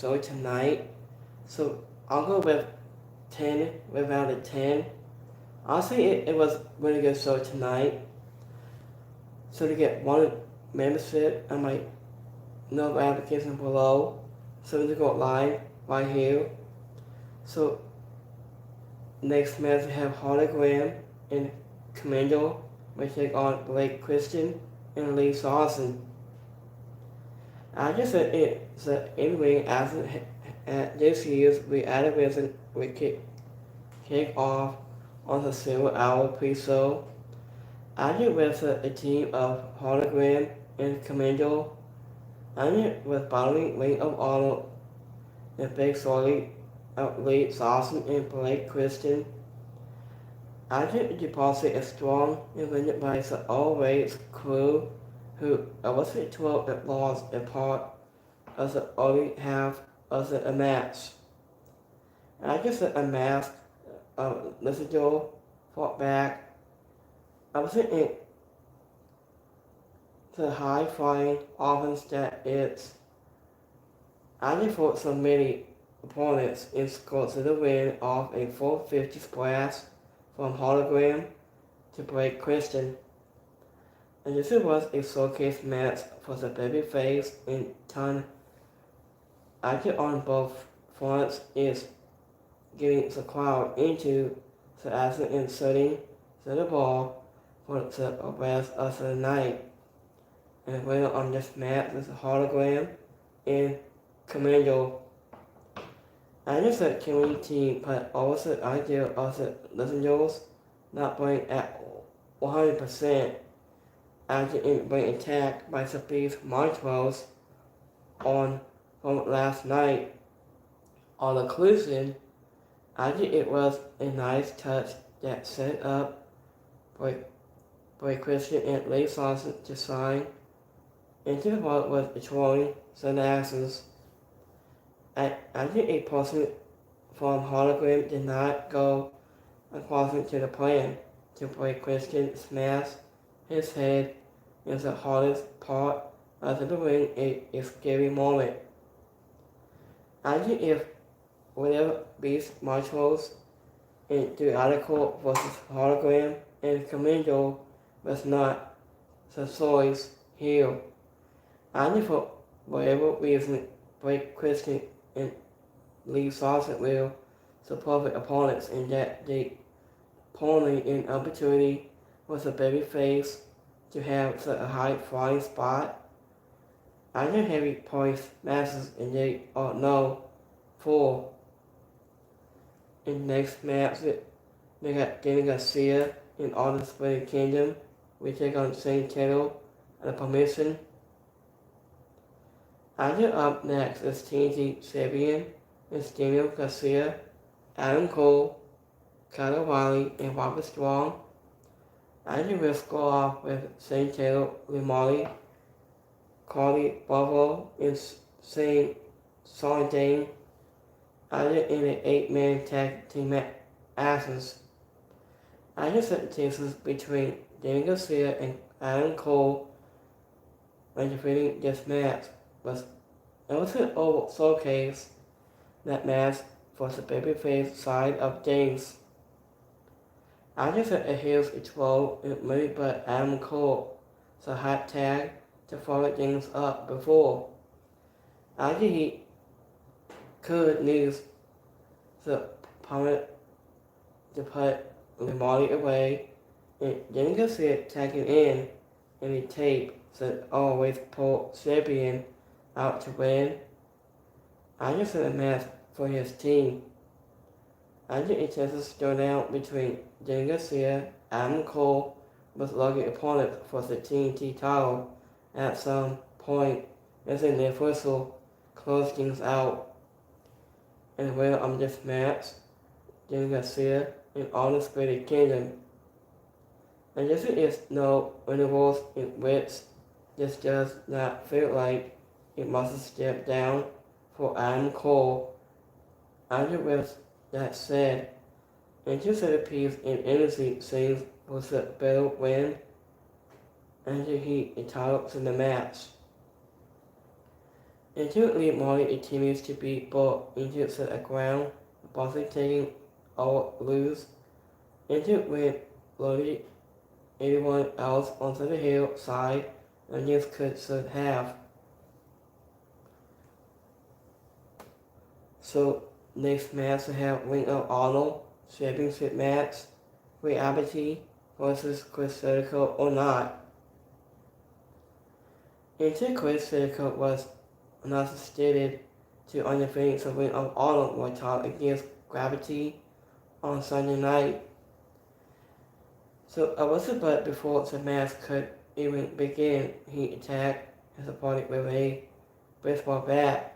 show tonight. So I'll go with 10, without a 10. I'll say it was a really good show tonight. So to get one membership, I might know the application below. So to go live right here. So next match we have Hologram and Commando. We take on Blake Christian and Lee Lawson. I just said it's an in-ring action at this year's Reanimator we kick off on the Silver Hour pre-show. I did with a team of Hologram and Commando. I did with battling Ring of Honor and Big Sorry of Lee Lawson and Blake Christian. I did deposit a strong and led by the always crew who was victorious and lost a part of the early half of the match. I just a mask of Lizardo fought back. I was in the high flying offense that it's. I just fought so many opponents and scored to the win off a 450 splash from Hologram to break Christian. And this was a showcase match for the babyface and ton. I get on both fronts is getting the crowd into the action and inserting the ball for the rest of the night. And the winner on this match is Hologram and Commando. I just said killing team, but also the idea of the listeners not playing at 100% after being attacked by the Beast Montrose on from last night. On the conclusion, I think it was a nice touch that set up for Christian and Lee Lawson to sign into the ball with destroying some axes. I think a person from Hologram did not go according to the plan to break Christian smash his head is the hardest part of the ring a scary moment. I think if whatever Beast Marshals in the article versus Hologram and Commando was not the choice here. I think for whatever reason break Christian and Lee Lawson will support the opponents and that the opponent an opportunity was a babyface to have such a high flying spot. I know heavy points matches and they are no for. In the next match, we got Danny Garcia in All the Splendid Kingdom. We take on Saint Kettle and permission. I think up next is TNT Sabian, it's Daniel Garcia, Adam Cole, Kyle Wiley, and Robert Strong. I think we'll score off with Saint Taylor Limali, Carly Buffalo, and Saint Solidane. I think in an 8-man tag team asses. I just set the chances between Danny Garcia and Adam Cole when defeating this match. But it was an old showcase that match for the babyface side of things. I just said it here's a 12 and maybe but Adam Cole, so hot tag to follow things up before. I think he could use the opponent to put Limali away and then you see it tagging in the tape that always pull Sabian out to win. I just said a match for his team. I think it chances stood out between Dan Garcia, Adam Cole was lucky opponent for the TNT title at some point as in their whistle closed things out. And winner of this match, Dan Garcia in All the Splendid Kingdom. And this is no intervals in which this does not feel like it must step down for Adam Cole. Under with that said, anticipated in energy scenes was a better win and he entitled to the match. Intuitively, Molly continues to be brought into the ground, possibly taking all loose. Into with loaded anyone else onto the hillside, and this should have. So next match we have Ring of Honor, championship match, reality versus Chris Jericho or not. Until Chris Jericho was not stated to undefeated the Ring of Honor were taught against Gravity on Sunday night. So I wasn't but before the match could even begin, he attacked his opponent with a baseball bat.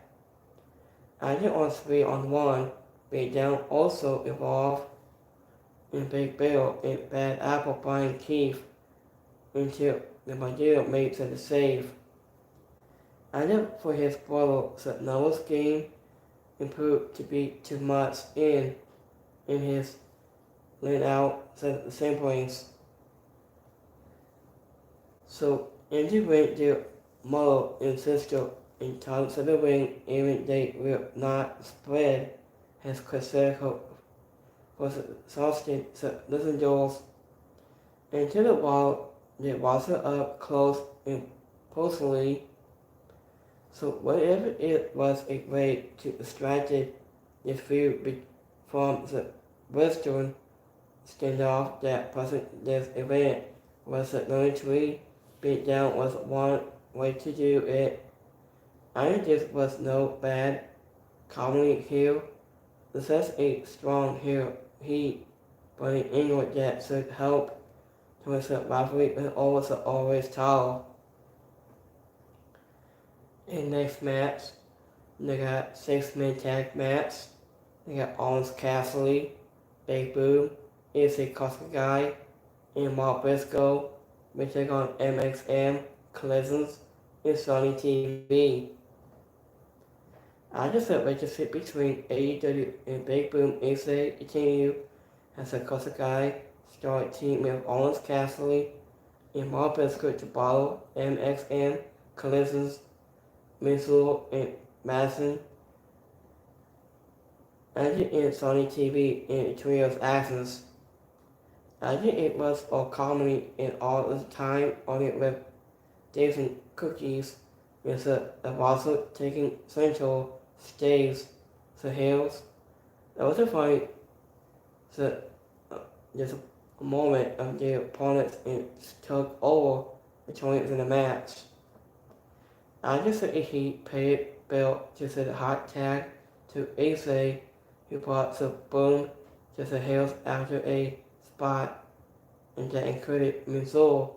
Adding on 3-on-1, beatdown also involved in Big Bill and Bad Apple Brian Keith until the Madero made the save. Adding for his brother, the Noah's game improved to be too much in his lean out the same points. So Andy went to mother and sister in times of the ring, even they will not spread his Crescerico was exhausted the little doors into the wall. They was up close and personally. So whatever it was a way to distract this view from the Western standoff that present this event was that military beatdown was one way to do it. I just was no bad comedy here. This is a strong here heat, but in England that should help to make the rivalry and always tall. In next match, they got 6-man tag match. They got Owens Cassidy, Big Boom, Izzy Guy, and Mark Briscoe. We take on MXM, Collisions, and Sony TV. I just felt like the fit between AEW and Big Boom Izzy continue as a Guy started team with Owens Cassidy and Mark Briscoe to battle MXM, Collisions, Mizzou, and Madison. And in Sony TV in the trio's actions. I think it was all comedy and all the time on it with Dave's and Cookies with the also taking central stage the hills. That was a funny just a moment of the opponents and took over the tournament in the match. I just said he paid Bill to set a hot tag to Ace, who brought the boom to the hills after a spot, and that included Mizzou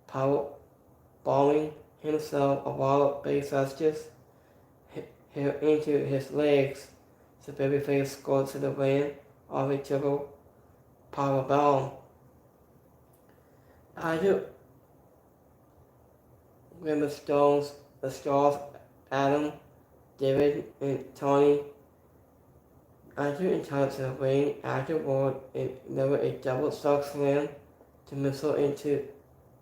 power bombing himself a wild base justice hit into his legs. The babyface scored to the win of a triple power bomb. I do when the Stars, Adam, David, and Tony Andrew entitled to the ring afterward and never a double sock slam to missile into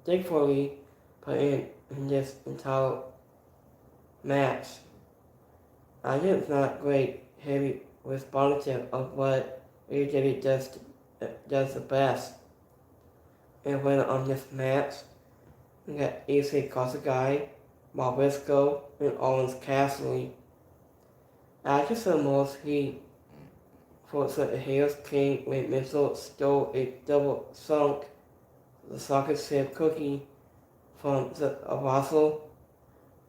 thankfully put in this entire match. Andrew is not great heavy responsive of what AEW does the best. And winner on this match, we got Izzy Guy, Mark Briscoe, and Owens Cassidy. After some most he forced the Hills King when Mitchell stole a double sunk the socket shaped cookie from the apostle.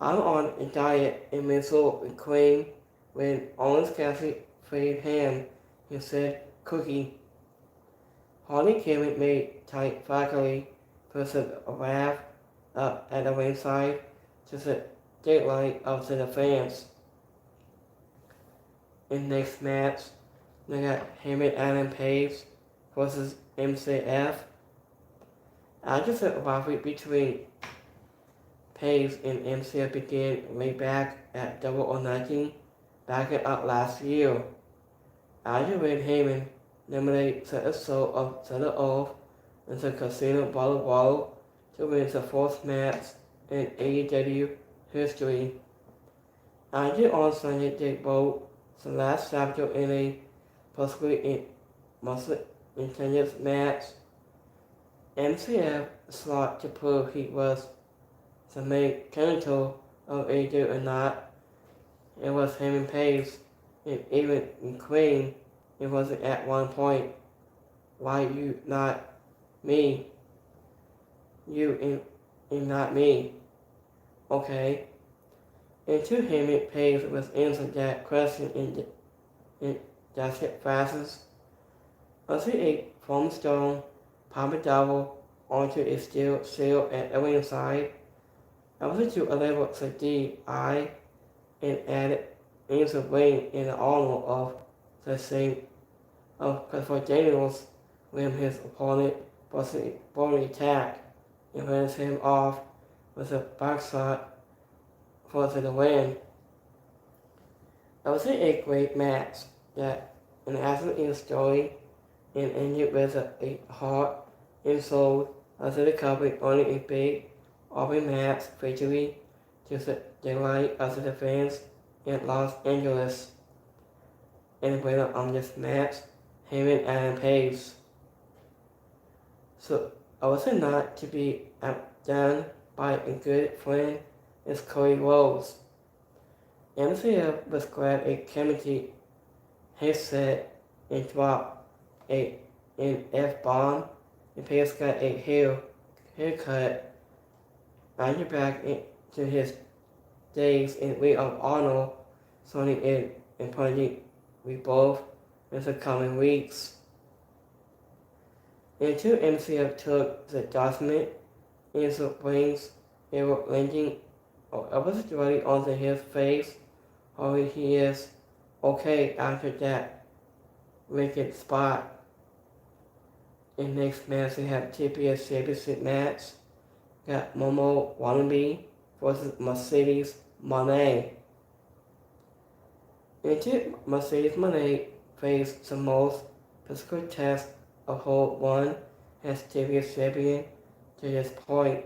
I'm on a diet and Mitchell and claimed when Owens Cassidy freed him, he said cookie. Harley Cameron made tight faculty versus a wrath up at the ringside to the daylight of the fans. In next match, we got Hammond Adam Page versus MCF. After the rivalry between Page and MCF began way back at Double or Nothing, backing up last year. After when Heyman eliminated the assault of Center Oath in the Casino Battle Royal to win the fourth match in AEW history. AEW on Sunday debuted the last chapter in a possibly mostly intended match. MCF sought to prove he was the main character of AEW or not. It was him and Pace, and even in Queen, it wasn't at one point. Why you not me? You and not me. Okay. And to him it Pace was answered that question in just it fastest. Was it a foam stone, pop a double, onto a steel seal at the inside? I was to a level to DI and added answer ring in the honor of the same of Clifford Daniels when his opponent was a body attack and finished him off with a backshot for the win. It was a great match that an absolute story and ended with a heart and soul of the company only a big open match victory to the delight of the fans in Los Angeles. And the winner of this match, him and Adam Page. So also not to be outdone by a good friend is Cody Rhodes. MCF was grabbed a committee headset and dropped an F-bomb, and Page got a haircut. I get back into his days in Ring of Honor, Sony and Punji, we both in the coming weeks. Until MCF took the document and the rings, they were landing I was directly onto his face, or he is okay after that wicked spot. In next match, we have TPS Championship match. Got Momo Wannabe versus Mercedes Moné. Until Mercedes Moné faced the most physical test of Hold 1 as TPS champion to this point.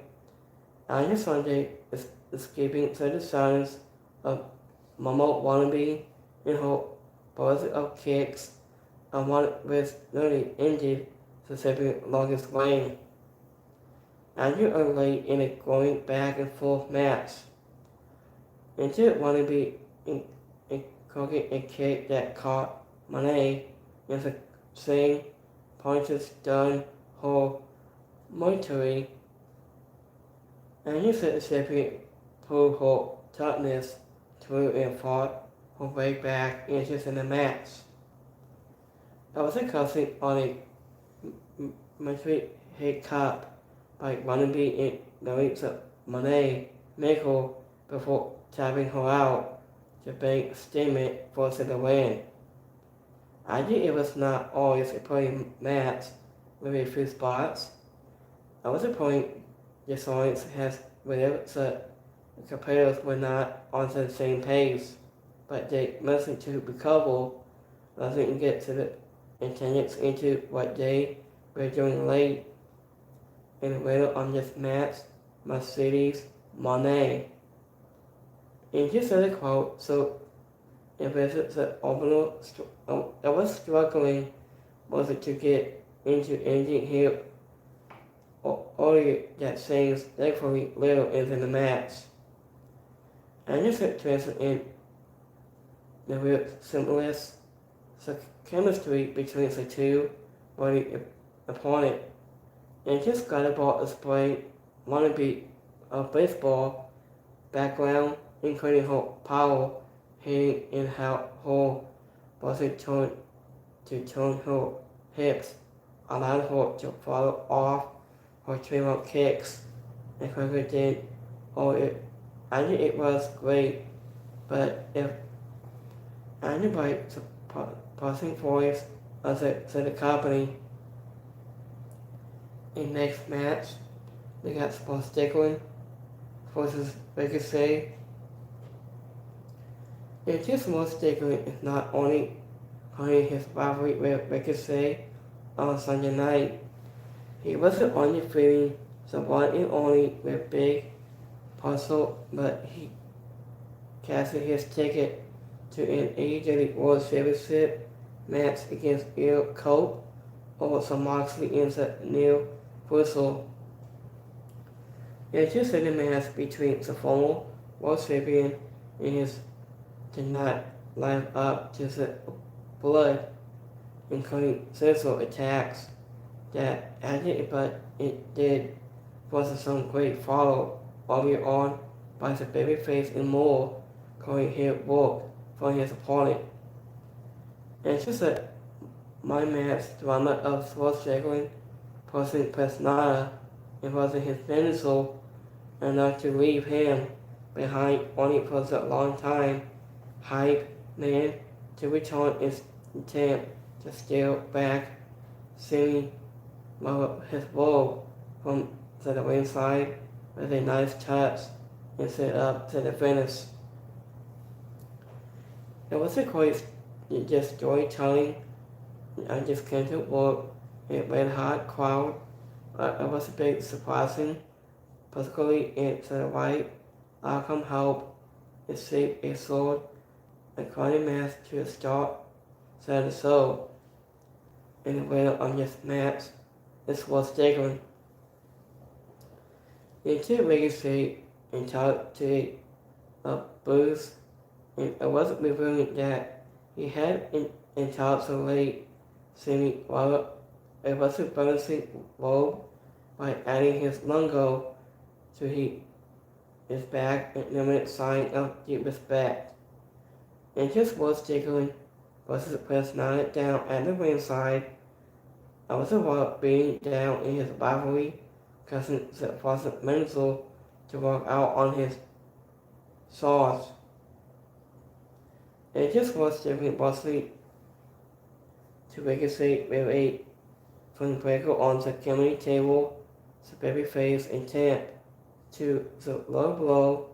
On Sunday, escaping the silence of Momo Wannabe and her burst of kicks, and one with nearly ended the second longest reign. Andrew are late in a going back and forth match. Until Wannabe cooking a kick that caught Monet in the same punches done her mortuary. And he said the champion pulled her toughness through and fought her way back into the match. I was cussing on a Madrid head cup by Wannabe and Larissa Monet Michael before tapping her out to bank statement for the win. I knew it was not always a pretty match with a few spots. I was a point dissonance has whenever the competitors were not on the same page, but they managed to recover, doesn't get to the attendance into what they were doing late. And the winner on this match, Mercedes Moné. In his other quote, so it was the overall, I was struggling was it to get into anything here earlier that seems thankfully little into the match. And this interested in the real simplest the chemistry between the two body opponent. And just got about displaying Wannabe of baseball background, including her power hitting and how her body turned to turn her hips, allowed her to follow off her trademark kicks and quicker did. I knew it was great, but if anybody passing voice of the company. In next match, we got Paul Stickland versus Ricochet. And just more Stickland is not only playing his rivalry with Ricochet on Sunday night, he wasn't only feeling the one and only with Big Puzzle, but he cashed his ticket to an AEW World Championship match against Il Cope over some Moxley and Neil Whistle. It's just a match between the former World Champion and his did not live up to the blood, including several attacks that added, but it did was some great follow early on by the babyface and more calling him work for his opponent. And it's just a my match drama of sports juggling posing Pesnada and wasn't his mental enough to leave him behind only for a long time hype man to return its attempt to steal back seeing his ball from the ringside with a nice touch and set up to the finish. It was a great just storytelling. I just came to work a red hot crowd. It was a bit surprising, particularly it's the right outcome help receive a sword and cutting match to start set the show. In the winner of this match, this was Diggling. Into Legacy entitled to a boost, and it wasn't revealing that he had entitled to late semi while it was a bonusing robe by adding his logo to his back and limited sign of deep respect. And just was Diggling was pressed nodded down at the ringside. I was about being down in his rivalry because it wasn't mental to work out on his saws. And just was Diggling mostly to Legacy with a from breaker on the community table, the babyface intent to the low blow.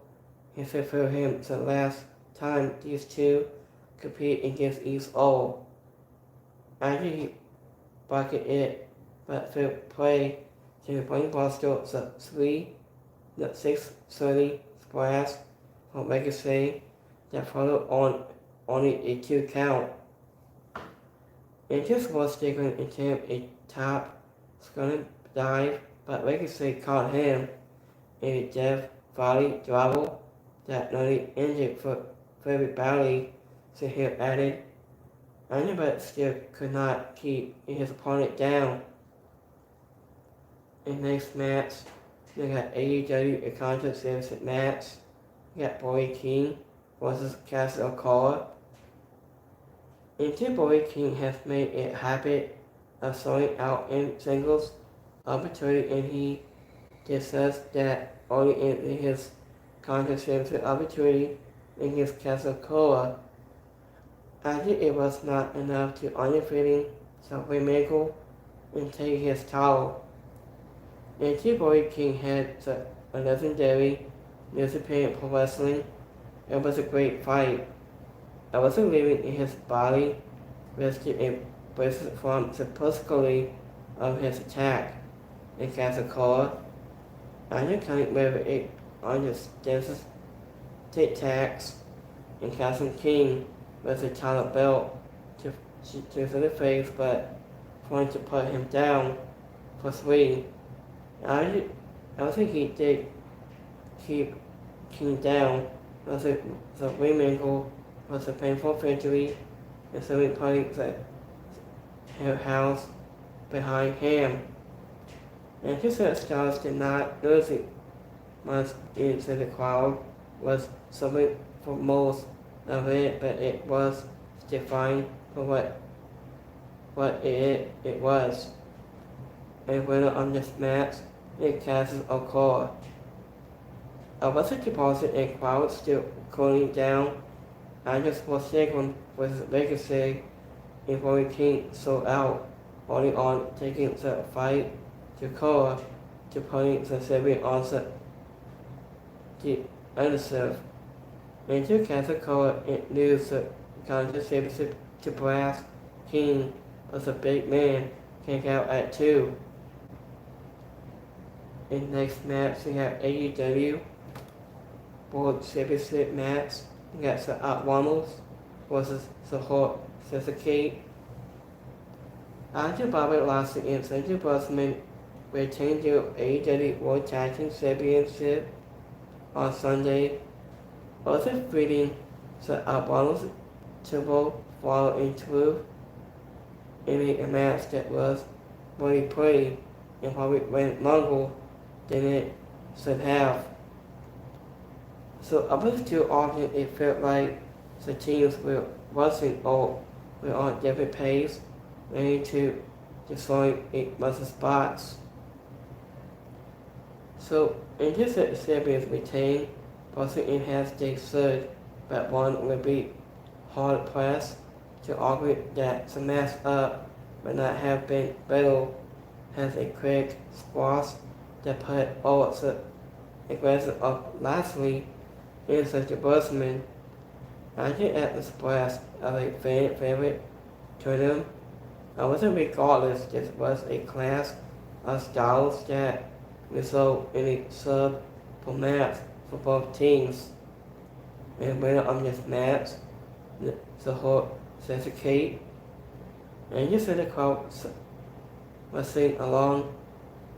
He said for him the last time these two compete against each other. After he bucketed it, but fair play to the brainbuster the 6:30 splash from Legacy that followed on only a 2 count. It just was Diggling attempt a top stunning dive, but Legacy caught him in a death volley driver that nearly ended for very badly to him added. But still could not keep his opponent down. In the next match, we got AEW a contest service match. We got Boy King versus Castle Cora. And Boy King has made a habit of throwing out in singles opportunity, and he discussed that only in his contest service opportunity against Castle Cora. After it was not enough to undefeating Rainmaker and take his title. And Boy King had a legendary New Japan Pro Wrestling. It was a great fight. I wasn't living in his body, rescued a bracelet from supposedly of his attack in Castle. I didn't count whether it understands Tic Tacs and Castle King with a title belt to the face, but wanted to put him down for 3. I don't think he did keep King down. The Rainmaker was a painful victory, and so he putting the house behind him. And his stars did not lose it much into the crowd, was something for most of it, but it was defined for what it was. A winner on this match is Castle O'Connor. I wasn't deposited a crowd still cooling down. I just was second with Legacy before we King sold out, only on taking the fight to Cora to putting the Sabian onset the underserved. Into Castle Cora, it lose the contest championship to Brass King was a big man, came out at 2. In the next match, we have AEW World Championship match against the Abnormals versus support Sasuke. After Bobby lost the incentive, Busman retained the AEW World Tag Team Championship on Sunday, also defeating the Abnormals to both follow into in a match that was really pretty and probably went longer than it should have. So up until often it felt like the teams were rushing or were on different pace, ready to destroy each other's spots. So in this set the champions retained, both enhanced they should, but one would be hard pressed to argue that the match up would not have been better as a quick squash that put all the aggressive of last week in such a Busman. I get at the splash of a fan favorite to them. I wasn't regardless this was a class of styles that result in a sub for match for both teams. And winner of this match, the whole Sasuke, and you said the crowd was sing along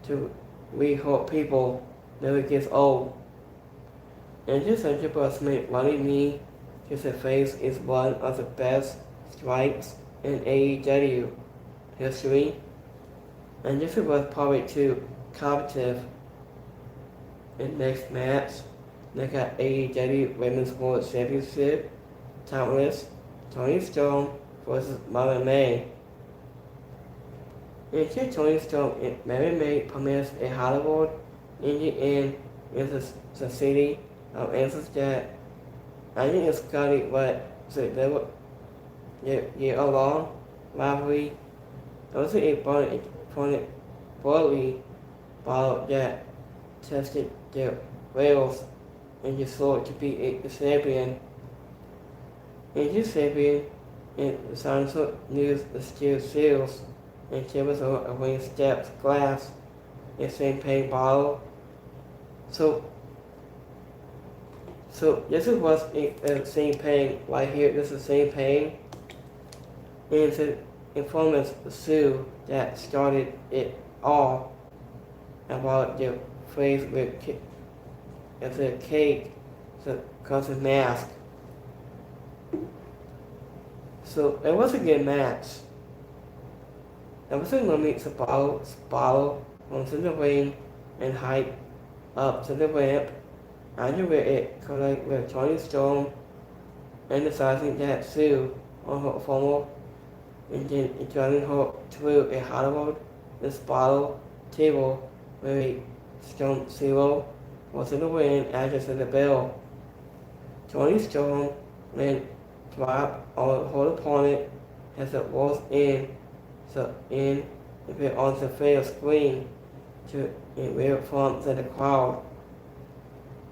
to we hope people never gets old. And this central Busman running me to the face is one of the best strikes in AEW history. And this was probably too competitive in next match. They got AEW Women's World Championship, timeless, Toni Storm versus Mary May. Until Toni Storm and Mary May premieres in Hollywood, in the end, in the city of answers that I think it's Scotty what the year-long rivalry. Also a opponent broadly bottle that tested their rails and just sought to be a champion. And this champion in the Science News the steel seals and tables over away steps, glass, and champagne bottle. So this was a champagne right here. This is champagne, and it's an informant Sue that started it all about the phrase with as a cake, so cause a mask. So it was a good match. I was going to meet the bottle onto the ring and hike up to the ramp. Under it collect with Toni Storm emphasizing that Sue on her formal and then joining her through a Hollywood this bottle table where a Storm Zero was in the ring after the bell. Toni Storm then dropped on her opponent as it was in if it on the fair screen to in real from the crowd.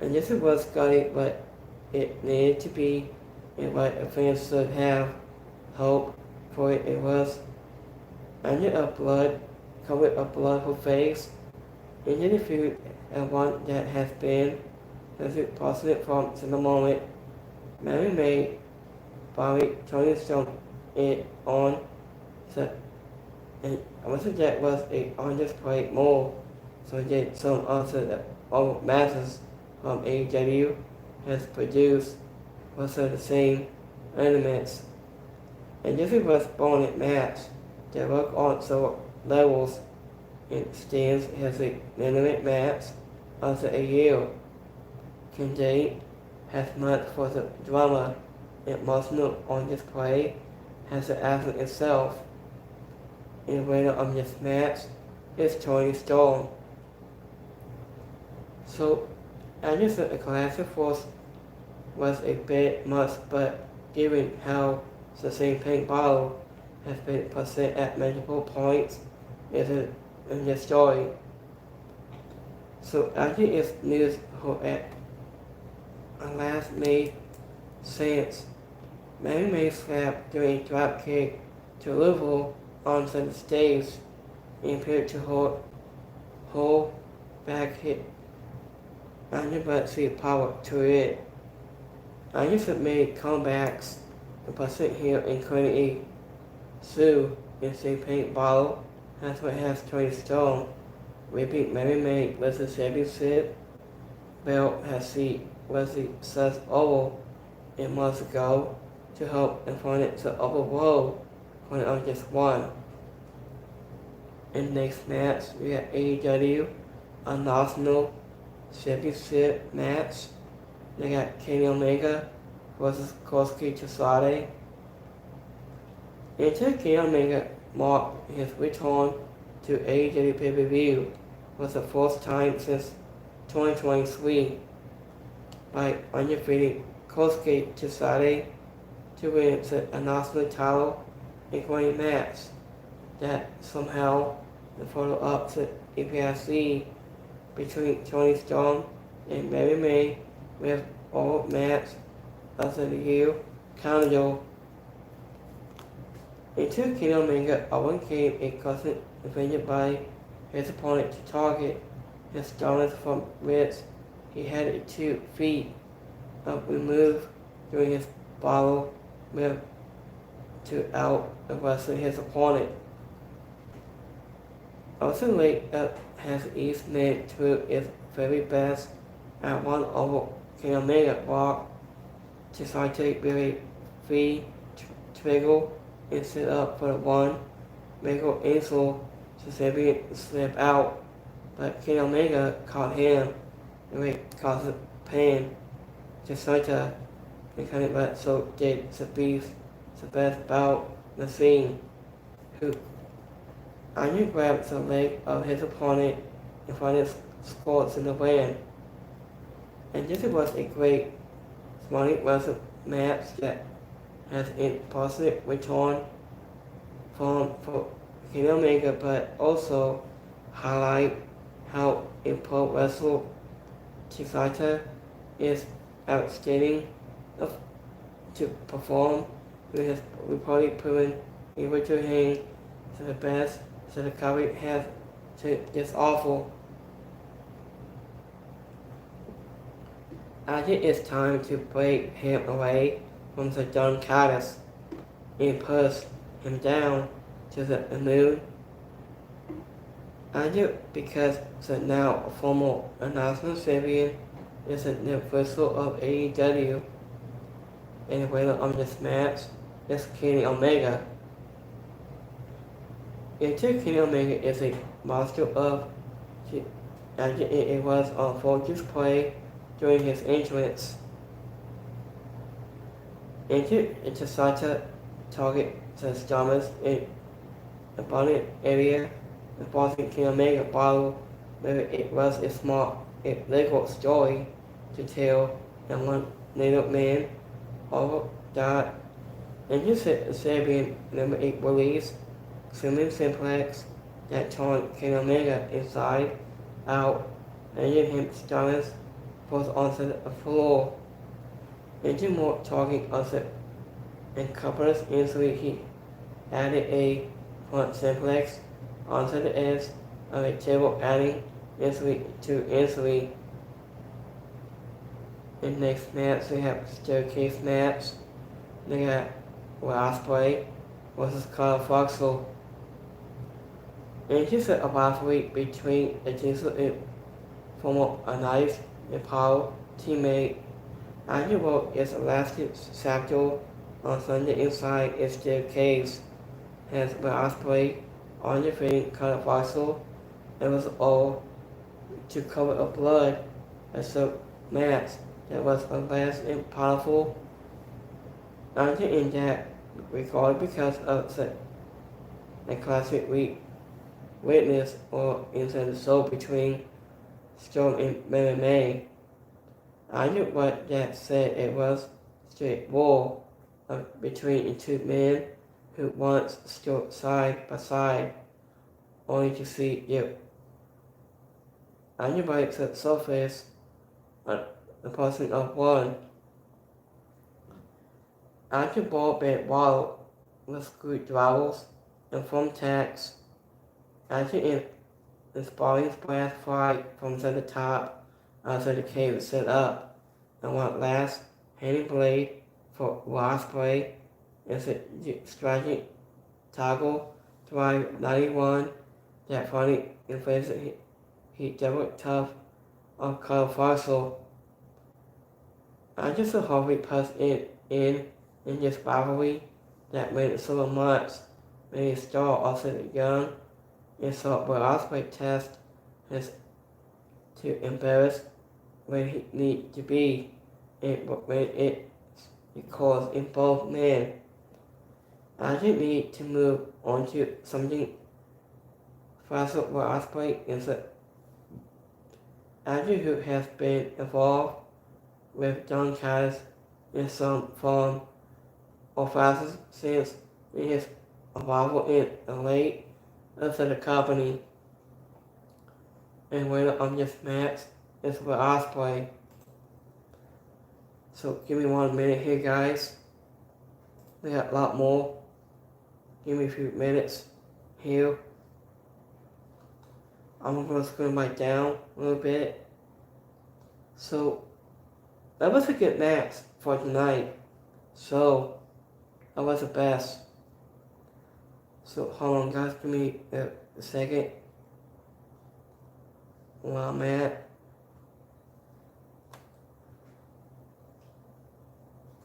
And this was Scotty what it needed to be and what a fan should have hoped for it. It was under a blood, covered of blood her face, into the feud and one that has been positive from the moment. Mary May, Bobby, Tony Storm it on the and I was that was a on display more so did some other masses from AEW has produced was of the same elements. And this was bonus match that work on so levels and stands as a legitimate match of a year. Can date has much for the drama and emotional on display as the athlete itself. In the winner of this match is Toni Storm. So I just thought the classic force was a bit much, but given how the same pink bottle has been present at multiple points in the story. So after its news at last made sense. Mary May slapped during a drop kick to Louisville onto the stage and appeared to hold back hit under but see power to it. I used to make comebacks and percent here including a Sue in a paint bottle. That's what has Tony Storm. We beat Mary May with the championship. Bell has seen Wesley Suss Oval a month ago to help opponent to overrule when of just one. In the next match, we have AEW, a national championship match. They got Kenny Omega versus Kosuke Chisade. Until Kenny Omega marked his return to AEW pay-per-view for the first time since 2023 by undefeating Kosuke Chisade to win the national title in a match that somehow followed up to EPIC between Tony Storm and Mary May with all match of the year calendar. Until Kenny Omega overcame a cousin defended by his opponent to target his dominance from which he had 2 feet of removed during his battle with to out wrestle his opponent. Also Lake has East made to its very best at one over Kenny Omega block to take with a free trigger and set up for the one. Michael Ansel to slip out, but Kenny Omega caught him and it caused pain to Santa and kind of but so did the beast the best bout machine who Anya grabbed the leg of his opponent and finally squats in the win. And this was a great Smarty wrestling match that has a positive return for Kenny Omega, but also highlight how a pro wrestler Chisata is outstanding to perform with his reportedly proven able to hang to the best so the coverage has to this awful. I think it's time to break him away from the Don Cardis and push him down to the moon. I do because the now formal announcement champion is the universal of AEW and the winner of this match is Kenny Omega. Until Kenny Omega is a master of it was on full display during his entrance. Until Chisata target the stomach in abundant area involving Kenny Omega bottle whether it was a small legal story to tell and one native man over that and his Sabian number 8 release swimming simplex that turned Kenny Omega inside out and gave him stomach was onto the floor. Into more talking onset and couples instantly he added a front simplex onto the edge of a table adding instantly to instantly. In the next match we have staircase match. They got Ospreay versus Kyle Foxel. And just a rivalry between the Diesel and former Knife and Power teammate. Angelo is a last chapter on Sunday inside a staircase. Has Ospreay on defeating Kyle Foxel and was all to cover up blood as a match that was unless and powerful. Until in that regard because of the classic witness or inside the soul between Storm and Mary May. I knew what that said it was straight war between the two men who once stood side by side only to see it. I knew by the surface the person of one. After ball bed wall with screwdrivers and foam tacks, after in the sparring splash fly from the top outside the cave set up, and one last Hanging Blade for Osprey is a striking toggle drive 91 that finally inflates he double tough of controversial. I just hope he puts it in this rivalry that made it so much when he start also young and so where Osprey test his to embarrass when he need to be and when it's because in both men. I just need to move on to something faster where Osprey is a actor who has been involved with John Cass in some form or facet since his arrival in the late of the company. And winner of this match is with Osprey. So give me 1 minute here, guys. We got a lot more. Give me a few minutes here. I'm going to scroll my down a little bit. So that was a good match for tonight. So that was the best. So hold on, guys. Give me a second. Where I'm at.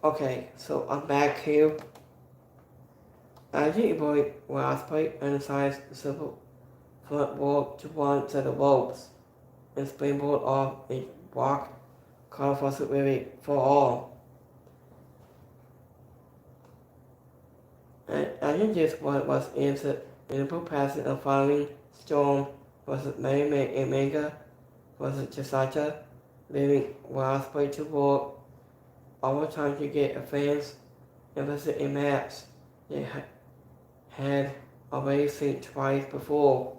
Okay, so I'm back here. I think boy Osprey emphasized the simple footwork to one set of ropes and springboard off a walk possibility for all. And I think this one was in the passing of following Storm versus Mary May and Mega versus Chisata, leaving Osprey to work overtime to get a fans invested in match they had already seen twice before.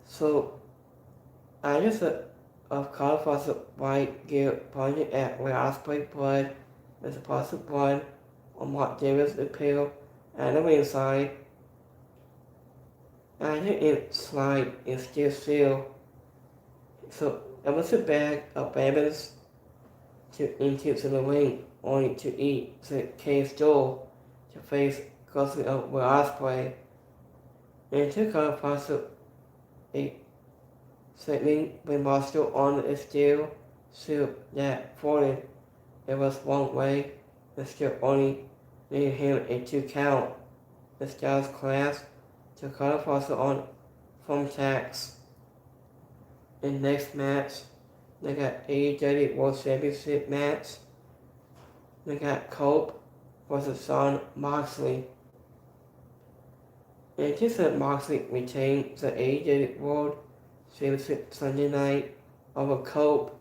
So, I just of course white gear pointing at where Osprey blood is supposed to blood on Mark Davis appeal at the ringside. And it slide is still. So it was a bag of babies into the ring only to eat the cage door to face closely up with Osprey. And took out a sitting with Monster on a steel suit that folded. It was one way and still only needed him a 2 count. The Styles class took out Foster on from tax. In next match, they got AEW World Championship match. They got Cope versus Shawn Moxley. And just that Moxley retained the AEW World Championship Sunday night over Cope.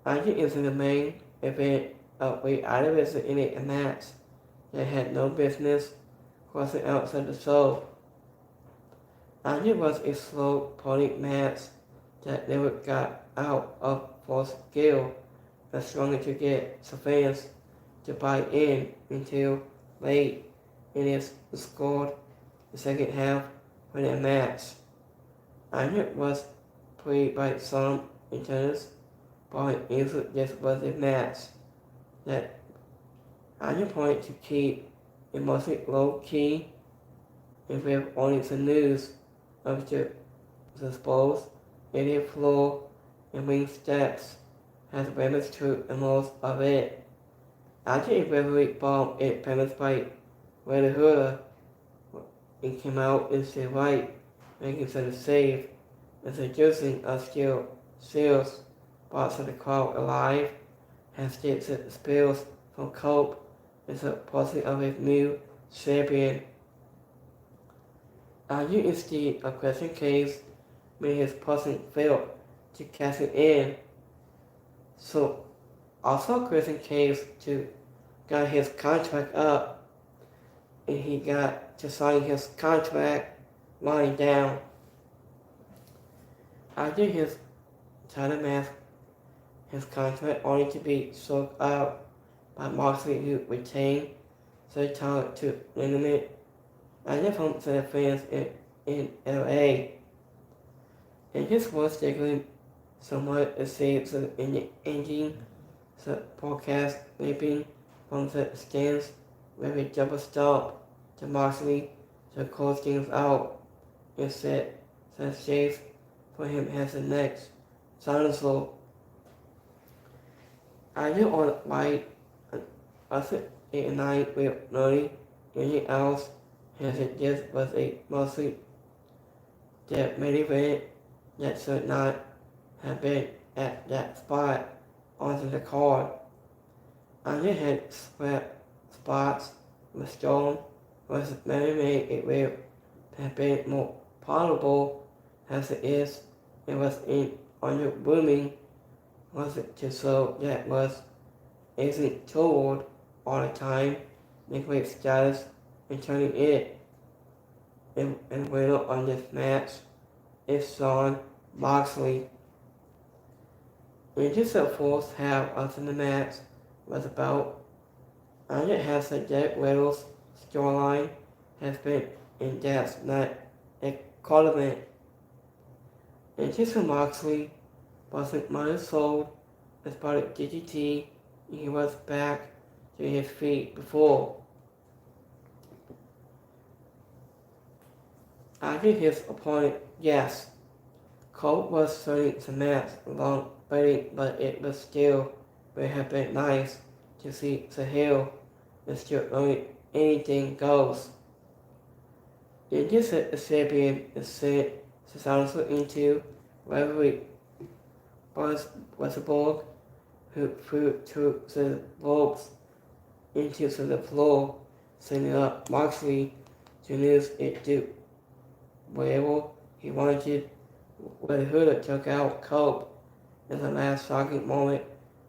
I think it's in the main event of way out of it in a match that had no business crossing outside the show. I think it was a slow pony match that never got out of full skill and struggled to get the fans to buy in until late in its scored the second half for the match. I think it was played by some intenders, but this was a match that I just wanted to keep it mostly low key and with only the news of the spores, idiot floor, and wing steps has premise to and most of it. After a very bomb it premised by Red Hooder, it came out into the right, making such a save, and seducing of steel seals, parts of the crowd alive, has stated spills from Cope as a policy of his new champion. You instead of Christian Case made his person fail to cash it in. So also Christian Case to got his contract up and he got to sign his contract lying down. After his title match, his contract only to be sold out by Moxley who retained the title to limit and from the fans in LA. And this was Someone escapes the engine, the broadcast leaping from the stands with a double stomp to Moxley to close things out. Instead, the chase for him has the next dinosaur. I didn't want to fight us 8 and 9 with Nerdy. Anything else has it just was a mostly the main event that should not have been at that spot onto the card. I just had sweat spots with Stone versus Mary May. It would have been more palatable as it is. It was in underwhelming, was it to show that was isn't toward all the time, neglect status and turning it and winner on this match is Shawn Moxley. In just the fourth half of the match was about, and it has the Derek Riddle's storyline has been in depth, not a compliment. And just Moxley wasn't much sold as part of DDT, he was back to his feet before. After his opponent, yes, Cole was starting the match along waiting, but it was still would have been nice to see the heel and still only anything goes. In this the champion is sent successfully into rivalry was a Borg who threw to the ropes into the floor, sending up Moxley to lose it to wherever he wanted, when Huda took out Cope in the last shocking moment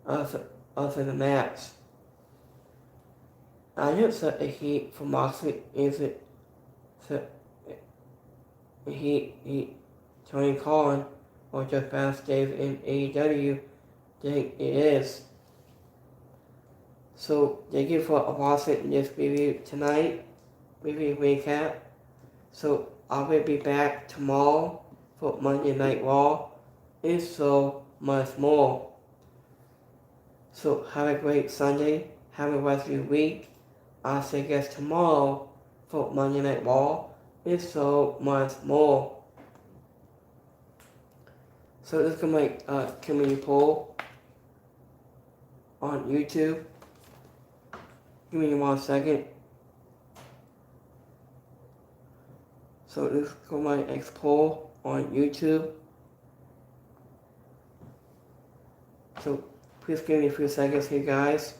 of the match. I didn't set a heat for Moxley, is it? He Tony Khan or just backstage in AEW think it is. So thank you for watching this review tonight, review recap. So I will be back tomorrow for Monday Night Raw and so much more. So have a great Sunday, have a rest of your week. I'll see you guys tomorrow for Monday Night Raw and so much more. So this is gonna make a community poll on YouTube. Give me 1 second. So this is my X poll on YouTube. So please give me a few seconds here, guys.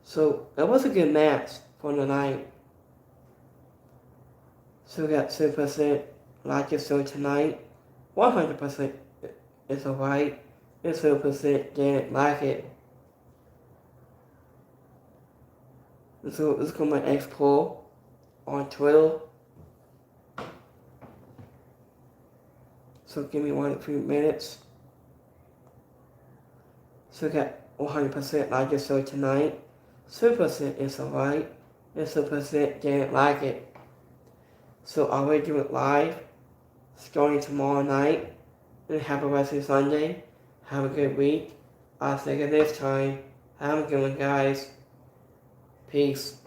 So that was a good match for the night. So we got 2% like it so tonight. 100% is alright. And 0% didn't like it. So this is my X poll on Twitter. So give me 1 or 2 minutes. So we got 100% like it so tonight. 2% is alright. And 2% didn't like it. So I will do it live starting tomorrow night. And have a rest of Sunday. Have a good week. I'll see you next time. Have a good one, guys. Peace.